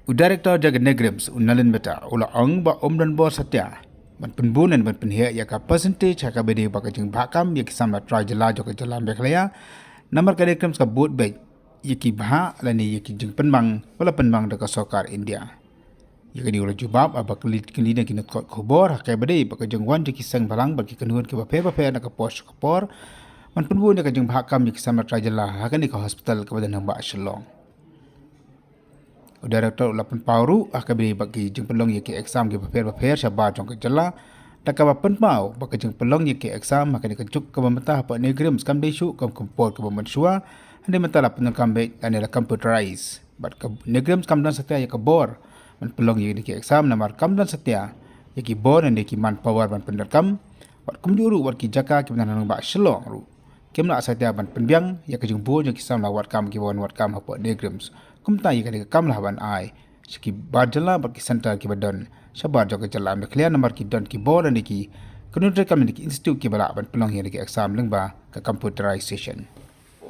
Director jaga Neigrims unalin beta ula ang ba Donbor satya ban penbunan ban Pynheh ya ka percentage ka bedi ba ka jeng Thungkam ya kisam la try jela jo ka jela Meghalaya namar ka Neigrims ka boot baik yaki Bhah lani yaki jeng penbang wala penbang da ka sokar India yaki di ula jubab aba kelit kelina kinat kot khobor ka bedi ba ka jeng wan jeki sang balang ba ki kenuan ke ba pe na ka pos ka por ban penbun ka jeng Thungkam ya kisam la try jela ha ka ni ka hospital ka badan hamba Shillong Director ulapan pauru akabri bagi jeng pelong yaki exam ke paper syabat jong ke jela takaba penpau bagi jeng pelong yaki exam makani kejuk ke pemerintah apa Neigrims kam desu kam kompor ke pemensua hande mentala Thungkam be ane la computerize bat ke Neigrims kam dan setia yaki bor man pelong yaki exam namar kam dan setia yaki bor dan yaki manpower ban penderkam bat kumjuru wat ki jaka ki benan ba Shillong ru kemna setia ban penbiang yaki jeng bor yaki sam la wat kam ki wat kam apa Neigrims kumta yika kam lawan ai siki barjala baki center ki badan sabar jog jala me clear number ki don ki board ni ki kunudre kam ni ki institute ki bala ban pelong hi ki exam lengba ka computerization.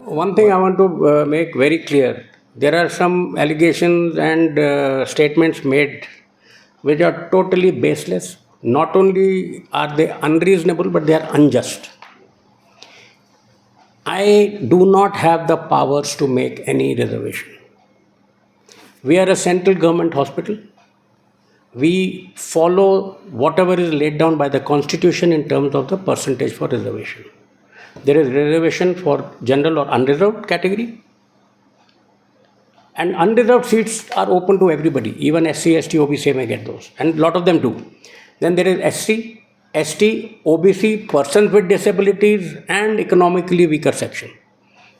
One thing I want to make very clear, there are some allegations and statements made which are totally baseless. Not only are they unreasonable, but they are unjust. I do not have the powers to make any reservation. We are a central government hospital. We follow whatever is laid down by the constitution in terms of the percentage for reservation. There is reservation for general or unreserved category. And unreserved seats are open to everybody. Even SC, ST, OBC may get those. And a lot of them do. Then there is SC, ST, OBC, persons with disabilities and economically weaker section.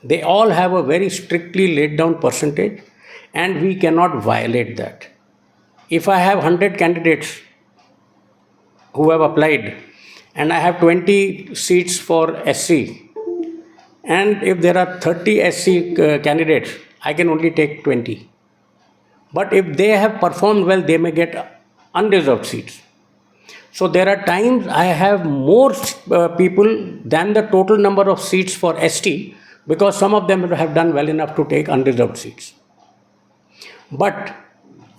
They all have a very strictly laid down percentage. And we cannot violate that. If I have 100 candidates who have applied and I have 20 seats for SC, and if there are 30 SC candidates, I can only take 20. But if they have performed well, they may get unreserved seats. So there are times I have more people than the total number of seats for ST because some of them have done well enough to take unreserved seats. But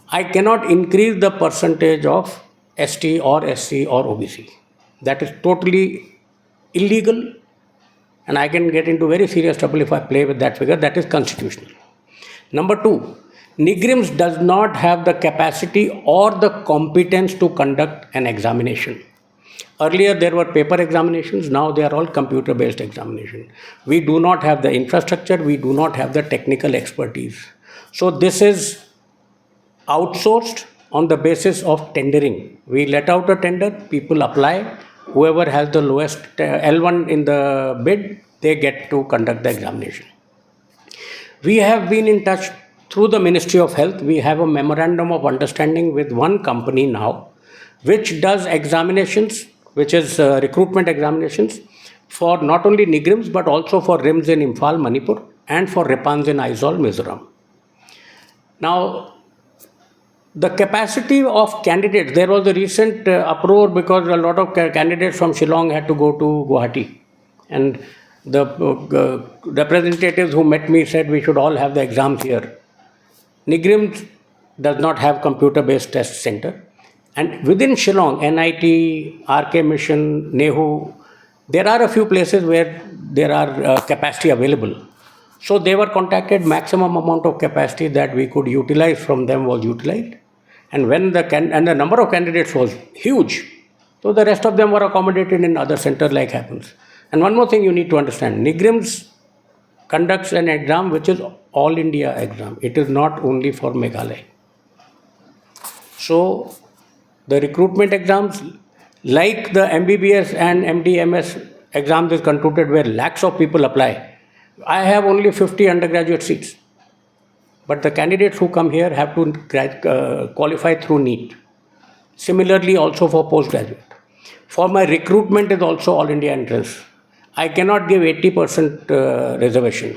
I cannot increase the percentage of ST or SC or OBC. That is totally illegal, and I can get into very serious trouble if I play with that figure. That is constitutional. Number two, Neigrims does not have the capacity or the competence to conduct an examination. Earlier there were paper examinations, now they are all computer-based examinations. We do not have the infrastructure, we do not have the technical expertise. So this is outsourced on the basis of tendering. We let out a tender, people apply, whoever has the lowest L1 in the bid, they get to conduct the examination. We have been in touch through the Ministry of Health. We have a memorandum of understanding with one company now, which does examinations, which is recruitment examinations for not only Neigrims, but also for RIMS in Imphal, Manipur, and for RIPANs in Aizawl, Mizoram. Now, the capacity of candidates, there was a recent uproar because a lot of candidates from Shillong had to go to Guwahati. And the representatives who met me said we should all have the exams here. Neigrims does not have computer-based test center. And within Shillong, NIT, RK Mission, NEHU, there are a few places where there are capacity available. So they were contacted, maximum amount of capacity that we could utilize from them was utilized. And when the number of candidates was huge, so the rest of them were accommodated in other centers like happens. And one more thing you need to understand, Neigrims conducts an exam which is all India exam. It is not only for Meghalaya. So the recruitment exams, like the MBBS and MD/MS exams is conducted where lakhs of people apply. I have only 50 undergraduate seats. But the candidates who come here have to qualify through NEET. Similarly, also for postgraduate. For my recruitment is also all India entrance. I cannot give 80% reservation.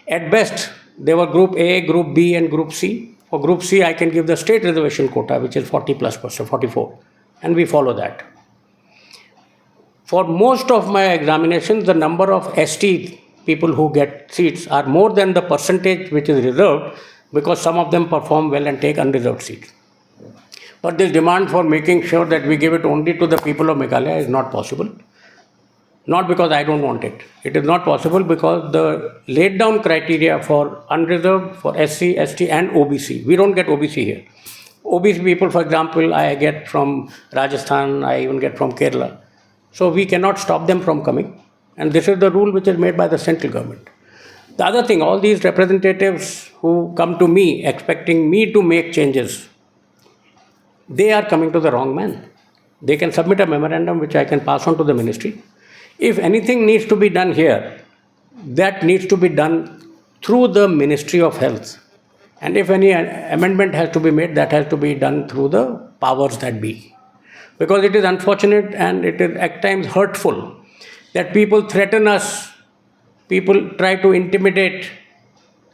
At best, there were Group A, Group B, and Group C. For Group C, I can give the state reservation quota, which is 40+%, 44, and we follow that. For most of my examinations, the number of ST people who get seats are more than the percentage which is reserved because some of them perform well and take unreserved seats. But this demand for making sure that we give it only to the people of Meghalaya is not possible. Not because I don't want it. It is not possible because the laid down criteria for unreserved, for SC, ST and OBC, we don't get OBC here. OBC people, for example, I get from Rajasthan, I even get from Kerala. So we cannot stop them from coming. And this is the rule which is made by the central government. The other thing, all these representatives who come to me expecting me to make changes, they are coming to the wrong man. They can submit a memorandum which I can pass on to the ministry. If anything needs to be done here, that needs to be done through the Ministry of Health. And if any amendment has to be made, that has to be done through the powers that be. Because it is unfortunate and it is at times hurtful that people threaten us, people try to intimidate.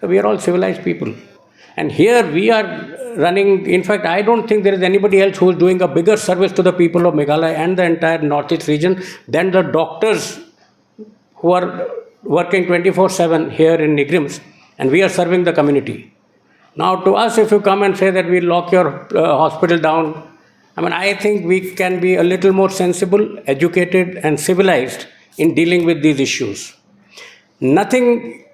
We are all civilized people. And here we are running, in fact, I don't think there is anybody else who is doing a bigger service to the people of Meghalaya and the entire northeast region than the doctors who are working 24/7 here in Neigrims, and we are serving the community. Now, to us, if you come and say that we lock your hospital down, I think we can be a little more sensible, educated, and civilized in dealing with these issues. Nothing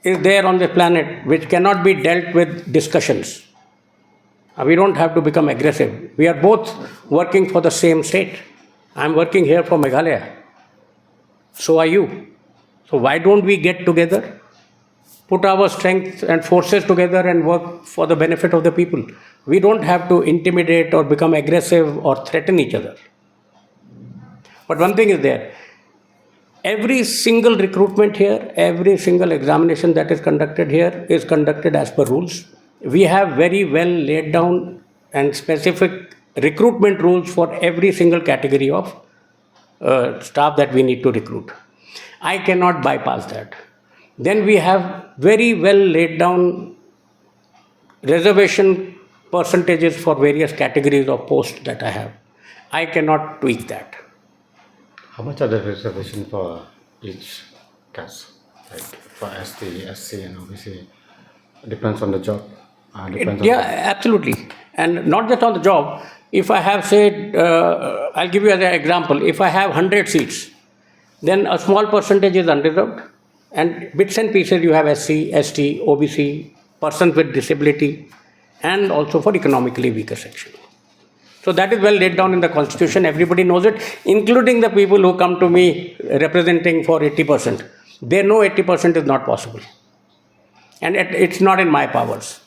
is there on the planet which cannot be dealt with discussions. We don't have to become aggressive. We are both working for the same state. I'm working here for Meghalaya. So are you. So why don't we get together, put our strength and forces together and work for the benefit of the people? We don't have to intimidate or become aggressive or threaten each other. But one thing is there. Every single recruitment here, every single examination that is conducted here is conducted as per rules. We have very well laid down and specific recruitment rules for every single category of staff that we need to recruit. I cannot bypass that. Then we have very well laid down reservation percentages for various categories of posts that I have. I cannot tweak that. How much are the reservation for each caste? Like for ST, SC and OBC? Depends on the job. Absolutely. And not just on the job. If I have, say, I'll give you an example. If I have 100 seats, then a small percentage is unreserved. And bits and pieces you have SC, ST, OBC, persons with disability, and also for economically weaker section. So that is well laid down in the constitution. Everybody knows it, including the people who come to me representing for 80%. They know 80% is not possible. And it's not in my powers.